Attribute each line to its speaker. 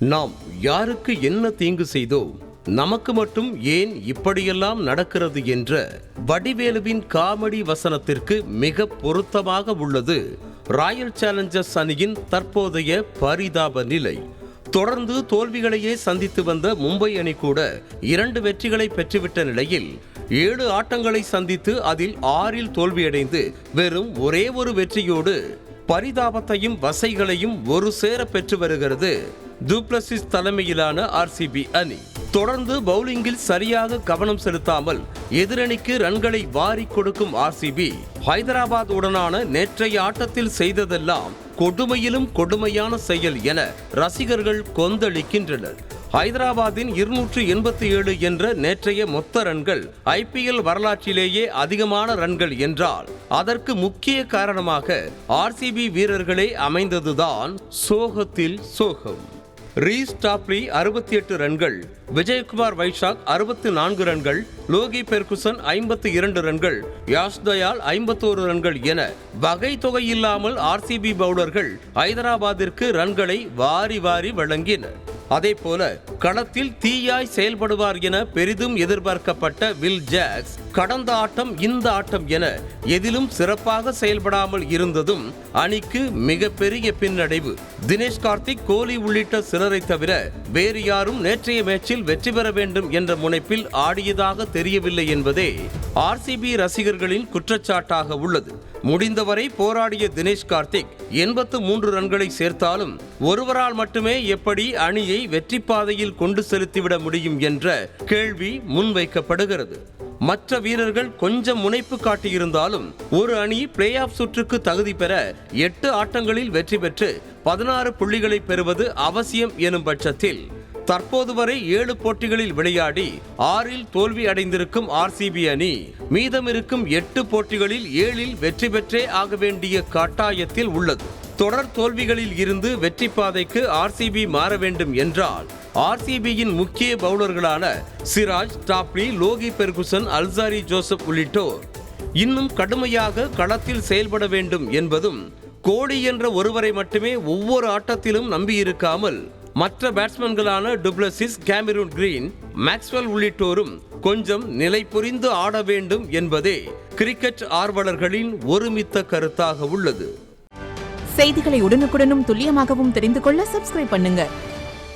Speaker 1: நாம் யாருக்கு என்ன தீங்கு செய்தோம், நமக்கு மட்டும் ஏன் இப்படியெல்லாம் நடக்கிறது என்ற வடிவேலுவின் காமெடி வசனத்திற்கு மிக பொருத்தமாக உள்ளது ராயல் சேலஞ்சர்ஸ் அணியின் தற்போதைய பரிதாப நிலை. தொடர்ந்து தோல்விகளையே சந்தித்து வந்த மும்பை அணி கூட 2 வெற்றிகளை பெற்றுவிட்ட நிலையில் 7 ஆட்டங்களை சந்தித்து அதில் 6 தோல்வியடைந்து வெறும் ஒரே ஒரு வெற்றியோடு பரிதாபத்தையும் வசைகளையும் ஒரு சேர பெற்று வருகிறது டு பிளசிஸ் தலைமையிலான ஆர்சிபி அணி. தொடர்ந்து பவுலிங்கில் சரியாக கவனம் செலுத்தாமல் எதிரணிக்கு ரன்களை வாரி கொடுக்கும் ஆர்சிபி ஹைதராபாத் உடனான நேற்றைய ஆட்டத்தில் செய்ததெல்லாம் கொடுமையிலும் கொடுமையான செயல் என ரசிகர்கள் கொந்தளிக்கின்றனர். ஹைதராபாத்தின் 287 என்ற நேற்றைய மொத்த ரன்கள் IPL வரலாற்றிலேயே அதிகமான ரன்கள் என்றால் அதற்கு முக்கிய காரணமாக ஆர்சிபி வீரர்களே அமைந்ததுதான் சோகத்தில் சோகம். ரீஸ் டாப்லி 68 ரன்கள், விஜயகுமார் வைஷாக் 64 ரன்கள், லோகி பெர்குசன் 52 ரன்கள், யாஷ் தயால் 51 ரன்கள் என வகை தொகை இல்லாமல் ஆர்சிபி பவுலர்கள் ஹைதராபாத்திற்கு ரன்களை வாரி வாரி வழங்கினர். அதேபோல களத்தில் தீயாய் செயல்படுவார் என பெரிதும் எதிர்பார்க்கப்பட்ட வில் ஜாக்ஸ் கடந்த ஆட்டம் இந்த ஆட்டம் என எதிலும் சிறப்பாக செயல்படாமல் இருந்ததும் அணிக்கு மிகப்பெரிய பின்னடைவு. தினேஷ் கார்த்திக், கோலி உள்ளிட்ட சிலரை தவிர வேறு யாரும் நேற்றைய மேட்சில் வெற்றி பெற வேண்டும் என்ற முனைப்பில் ஆடியதாக தெரியவில்லை என்பதே ஆர்சிபி ரசிகர்களின் குற்றச்சாட்டாக உள்ளது. முடிந்தவரை போராடிய தினேஷ் கார்த்திக் 83 ரன்களை சேர்த்தாலும் ஒருவரால் மட்டுமே எப்படி அணியை வெற்றி பாதையில் கொண்டு செலுத்திவிட முடியும் என்ற கேள்வி முன்வைக்கப்படுகிறது. மற்ற வீரர்கள் கொஞ்சம் முனைப்பு காட்டியிருந்தாலும் ஒரு அணி பிளே ஆஃப் சுற்றுக்கு தகுதி பெற 8 ஆட்டங்களில் வெற்றி பெற்று 16 புள்ளிகளை பெறுவது அவசியம் எனும் பட்சத்தில் தற்போது வரை 7 போட்டிகளில் விளையாடி 6 தோல்வி அடைந்திருக்கும் ஆர்சிபி அணி மீதமிருக்கும் 8 போட்டிகளில் 7 வெற்றி பெற்றே ஆக வேண்டிய கட்டாயத்தில் உள்ளது. தொடர் தோல்விகளில் இருந்து வெற்றி பாதைக்கு ஆர்சிபி மாற வேண்டும் என்றால் ஆர்சிபியின் முக்கிய பவுலர்களான Siraj, Topley, Lockie Ferguson, Alzarri Joseph உள்ளிட்டோர் இன்னும் கடுமையாக களத்தில் செயல்பட வேண்டும் என்பதும், கோலி என்ற ஒருவரை மட்டுமே ஒவ்வொரு ஆட்டத்திலும் நம்பியிருக்காமல் மற்ற பேட்ஸ்மேன்களான du Plessis, Cameron Green, Maxwell உள்ளிட்டோரும் கொஞ்சம் நிலை புரிந்து ஆட வேண்டும் என்பதே கிரிக்கெட் ஆர்வலர்களின் ஒருமித்த கருத்தாக உள்ளது.
Speaker 2: செய்திகளை உடனுக்குடனும் துல்லியமாகவும் தெரிந்து கொள்ள சப்ஸ்கிரைப் பண்ணுங்க.